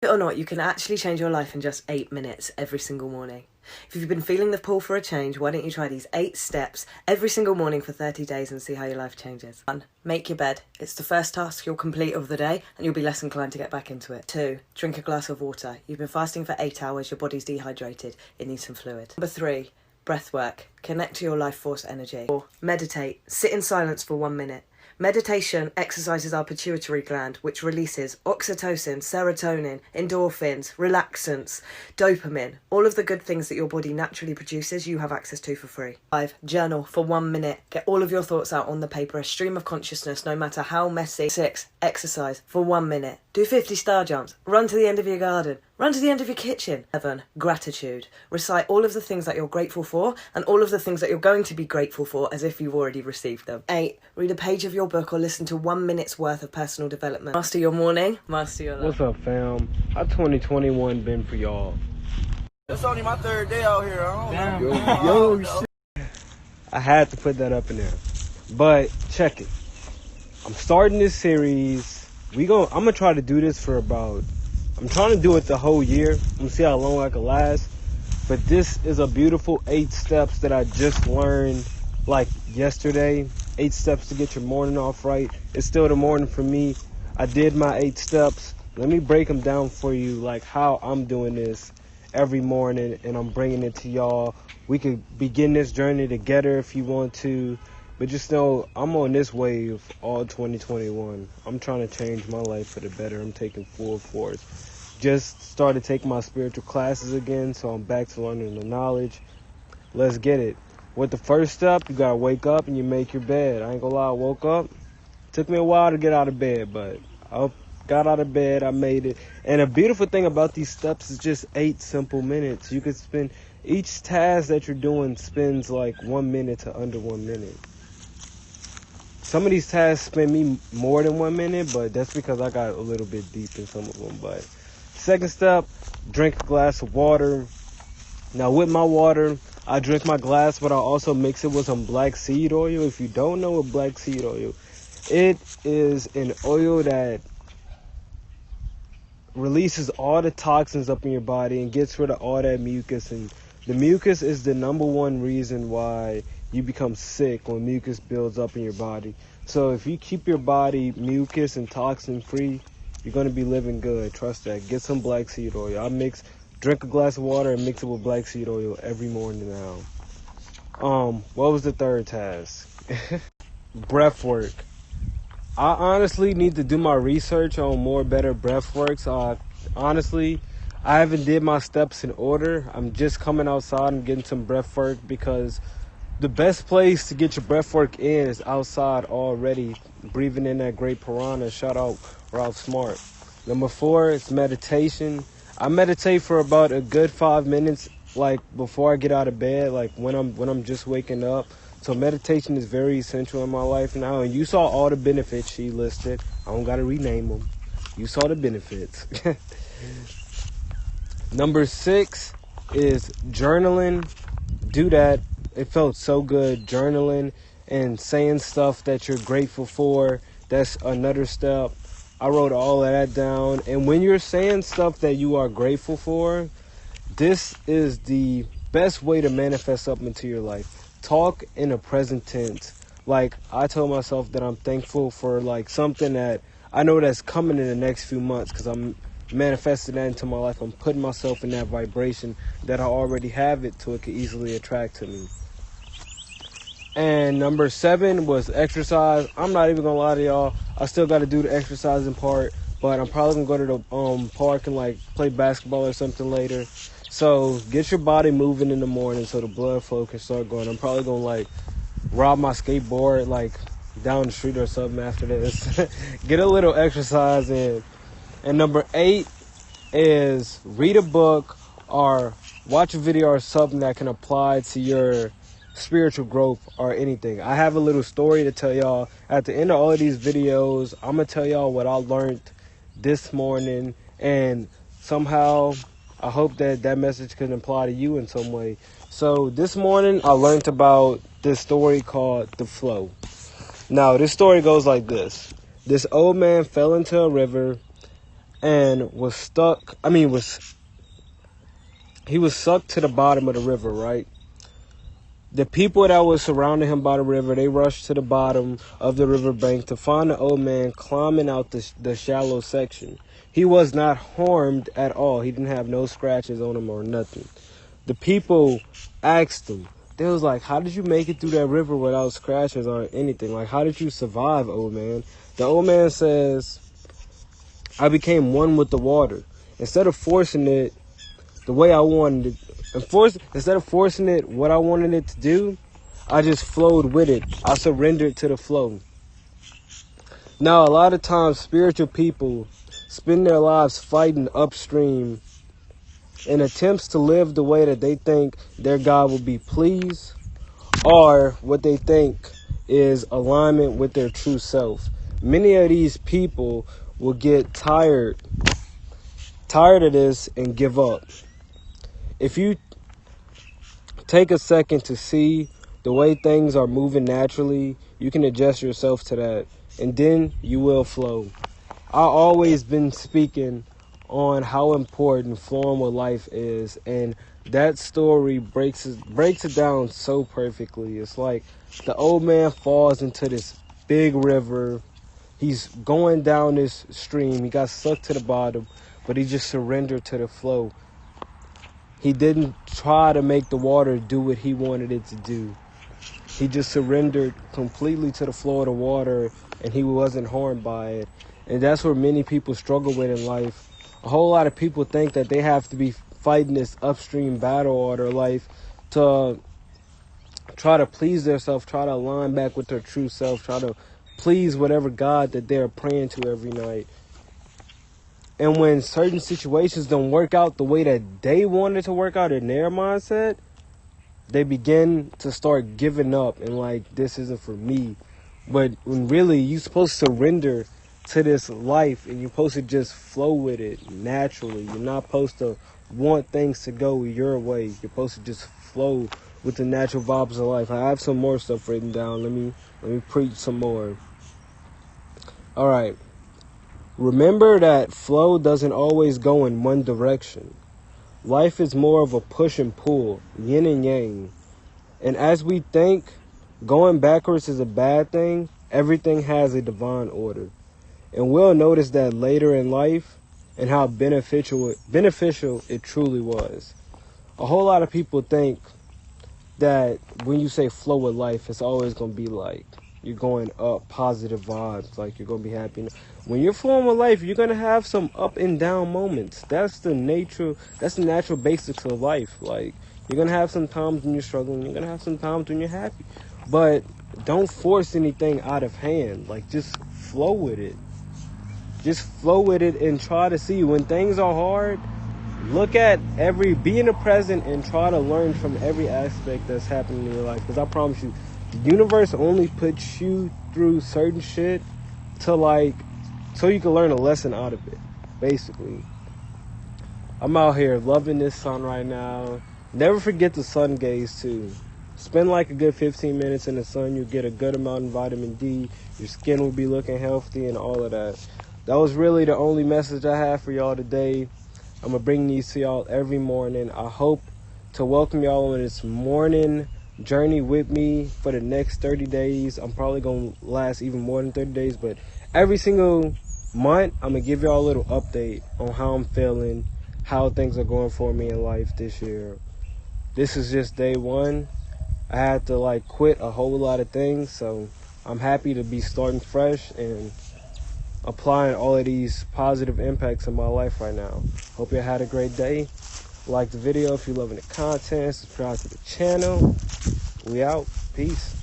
Believe it or not, you can actually change your life in just 8 minutes every single morning. If you've been feeling the pull for a change, why don't you try these 8 steps every single morning for 30 days and see how your life changes. 1. Make your bed. It's the first task you'll complete of the day and you'll be less inclined to get back into it. 2. Drink a glass of water. You've been fasting for 8 hours, your body's dehydrated, it needs some fluid. 3. Breath work. Connect to your life force energy. 4. Meditate. Sit in silence for 1 minute. Meditation exercises our pituitary gland, which releases oxytocin, serotonin, endorphins, relaxants, dopamine. All of the good things that your body naturally produces, you have access to for free. 5. Journal for 1 minute. Get all of your thoughts out on the paper, a stream of consciousness, no matter how messy. 6. Exercise for 1 minute. Do 50 star jumps. Run to the end of your garden. Run to the end of your kitchen. 7. Gratitude. Recite all of the things that you're grateful for and all of the things that you're going to be grateful for as if you've already received them. 8. Read a page of your book or listen to 1 minute's worth of personal development. Master your morning, master your life. What's up, fam? How 2021 been for y'all? It's only my 3rd day out here. I don't know. Yo, shit. I had to put that up in there. But check it. I'm starting this series. I'm gonna try to do this for I'm trying to do it the whole year. I'm gonna see how long I can last. But this is a beautiful 8 steps that I just learned like yesterday. 8 steps to get your morning off right. It's still the morning for me. I did my 8 steps. Let me break them down for you, like how I'm doing this every morning, and I'm bringing it to y'all. We could begin this journey together if you want to, but just know I'm on this wave all 2021. I'm trying to change my life for the better. I'm taking full force. Just started taking my spiritual classes again, so I'm back to learning the knowledge. Let's get it. With the first step, you gotta wake up and you make your bed. I ain't gonna lie, I woke up. Took me a while to get out of bed, but I got out of bed, I made it. And a beautiful thing about these steps is just 8 simple minutes. You could spend, each task that you're doing spends like 1 minute to under 1 minute. Some of these tasks spend me more than 1 minute, but that's because I got a little bit deep in some of them. But second step, drink a glass of water. Now with my water, I drink my glass, but I also mix it with some black seed oil. If you don't know what black seed oil, it is an oil that releases all the toxins up in your body and gets rid of all that mucus. And the mucus is the #1 reason why you become sick, when mucus builds up in your body. So if you keep your body mucus and toxin free, you're going to be living good. Trust that. Get some black seed oil. Drink a glass of water and mix it with black seed oil every morning now. What was the third task? Breath work. I honestly need to do my research on more better breath works. Honestly, I haven't did my steps in order. I'm just coming outside and getting some breath work, because the best place to get your breath work in is outside already, breathing in that great piranha. Shoutout Ralph Smart. Number 4 is meditation. I meditate for about a good 5 minutes, like before I get out of bed, like when I'm just waking up. So meditation is very essential in my life now. And you saw all the benefits she listed. I don't gotta rename them. You saw the benefits. Number 6 is journaling. Do that. It felt so good journaling and saying stuff that you're grateful for. That's another step. I wrote all of that down. And when you're saying stuff that you are grateful for, this is the best way to manifest something into your life. Talk in a present tense. Like, I told myself that I'm thankful for like something that I know that's coming in the next few months, because I'm manifesting that into my life. I'm putting myself in that vibration that I already have it, so it could easily attract to me. And number 7 was exercise. I'm not even gonna lie to y'all, I still got to do the exercising part, but I'm probably gonna go to the park and like play basketball or something later. So get your body moving in the morning so the blood flow can start going. I'm probably gonna like rob my skateboard like down the street or something after this. Get a little exercise in. And number 8 is read a book or watch a video or something that can apply to your spiritual growth or anything. I have a little story to tell y'all. At the end of all of these videos, I'm gonna tell y'all what I learned this morning, and somehow I hope that that message can apply to you in some way. So this morning I learned about this story called The Flow. Now this story goes like this. This old man fell into a river and was stuck. He was sucked to the bottom of the river, right? The people that was surrounding him by the river, they rushed to the bottom of the riverbank to find the old man climbing out the shallow section. He was not harmed at all. He didn't have no scratches on him or nothing. The people asked him, they was like, how did you make it through that river without scratches or anything? Like, how did you survive, old man? The old man says, I became one with the water. Instead of forcing it the way I wanted it, instead of forcing it what I wanted it to do, I just flowed with it. I surrendered to the flow. Now, a lot of times, spiritual people spend their lives fighting upstream in attempts to live the way that they think their God will be pleased, or what they think is alignment with their true self. Many of these people will get tired of this and give up. If you take a second to see the way things are moving naturally, you can adjust yourself to that, and then you will flow. I've always been speaking on how important flowing with life is, and that story breaks it down so perfectly. It's like the old man falls into this big river. He's going down this stream. He got sucked to the bottom, but he just surrendered to the flow. He didn't try to make the water do what he wanted it to do. He just surrendered completely to the flow of the water, and he wasn't harmed by it. And that's where many people struggle with in life. A whole lot of people think that they have to be fighting this upstream battle all their life to try to please themselves, try to align back with their true self, try to please whatever God that they're praying to every night. And when certain situations don't work out the way that they wanted to work out in their mindset, they begin to start giving up and like, this isn't for me. But when really you're supposed to surrender to this life and you're supposed to just flow with it naturally. You're not supposed to want things to go your way. You're supposed to just flow with the natural vibes of life. I have some more stuff written down. Let me preach some more. All right. Remember that flow doesn't always go in one direction. Life is more of a push and pull, yin and yang. And as we think going backwards is a bad thing, everything has a divine order. And we'll notice that later in life and how beneficial it truly was. A whole lot of people think that when you say flow with life, it's always going to be like you're going up, positive vibes, like you're going to be happy. When you're flowing with life, you're going to have some up and down moments. That's the natural basics of life. Like, you're going to have some times when you're struggling. You're going to have some times when you're happy. But don't force anything out of hand. Like, just flow with it. Just flow with it and try to see when things are hard. Be in the present and try to learn from every aspect that's happening in your life. Because I promise you, the universe only puts you through certain shit to so you can learn a lesson out of it, basically. I'm out here loving this sun right now. Never forget the sun gaze too. Spend like a good 15 minutes in the sun. You'll get a good amount of vitamin D. Your skin will be looking healthy and all of that. That was really the only message I have for y'all today. I'm going to bring these to y'all every morning. I hope to welcome y'all on this morning journey with me for the next 30 days. I'm probably going to last even more than 30 days, but every single month, I'm going to give y'all a little update on how I'm feeling, how things are going for me in life this year. This is just day one. I had to quit a whole lot of things, so I'm happy to be starting fresh and applying all of these positive impacts in my life right now. Hope you had a great day. Like the video if you're loving the content. Subscribe to the channel. We out. Peace.